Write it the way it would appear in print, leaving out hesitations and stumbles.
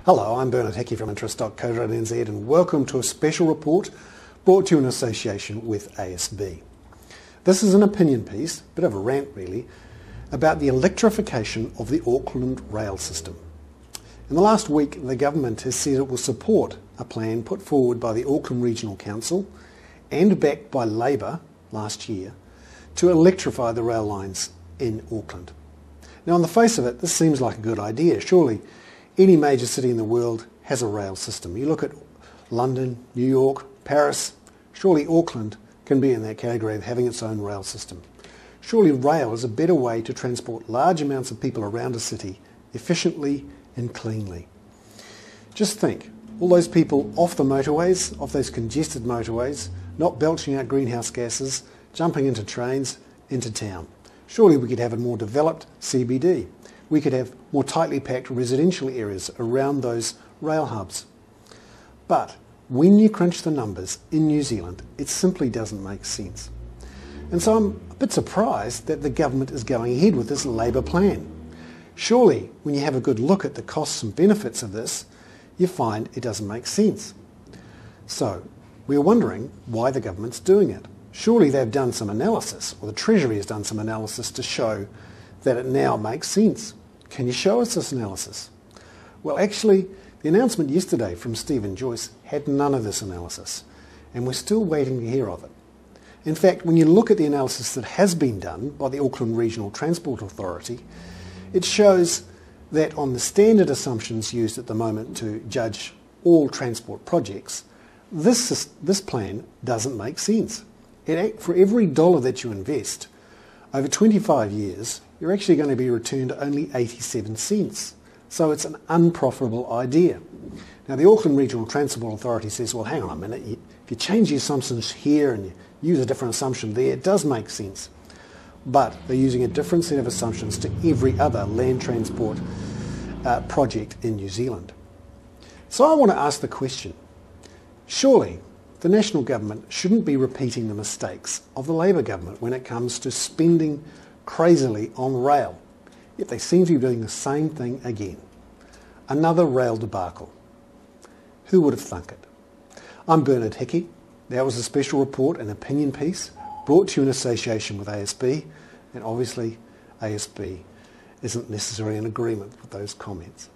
Hello, I'm Bernard Hickey from interest.co.nz and welcome to a special report brought to you in association with ASB. This is an opinion piece, a bit of a rant really, about the electrification of the Auckland rail system. In the last week, the government has said it will support a plan put forward by the Auckland Regional Council and backed by Labour last year to electrify the rail lines in Auckland. Now, on the face of it, this seems like a good idea. Surely any major city in the world has a rail system. You look at London, New York, Paris, surely Auckland can be in that category of having its own rail system. Surely rail is a better way to transport large amounts of people around a city efficiently and cleanly. Just think, all those people off the motorways, off those congested motorways, not belching out greenhouse gases, jumping into trains, into town. Surely we could have a more developed CBD. We could have more tightly packed residential areas around those rail hubs. But when you crunch the numbers in New Zealand, it simply doesn't make sense. And so I'm a bit surprised that the government is going ahead with this Labour plan. Surely, when you have a good look at the costs and benefits of this, you find it doesn't make sense. So, we're wondering why the government's doing it. Surely they've done some analysis, or the Treasury has done some analysis to show that it now makes sense. Can you show us this analysis? Well, actually, the announcement yesterday from Stephen Joyce had none of this analysis, and we're still waiting to hear of it. In fact, when you look at the analysis that has been done by the Auckland Regional Transport Authority, it shows that on the standard assumptions used at the moment to judge all transport projects, this plan doesn't make sense. For every dollar that you invest, over 25 years, you're actually going to be returned only 87 cents. So it's an unprofitable idea. Now, the Auckland Regional Transport Authority says, well, hang on a minute, if you change the assumptions here and you use a different assumption there, it does make sense. But they're using a different set of assumptions to every other land transport project in New Zealand. So I want to ask the question, surely the national government shouldn't be repeating the mistakes of the Labour government when it comes to spending crazily on rail. Yet they seem to be doing the same thing again. Another rail debacle. Who would have thunk it? I'm Bernard Hickey. That was a special report, an opinion piece, brought to you in association with ASB, and obviously ASB isn't necessarily in agreement with those comments.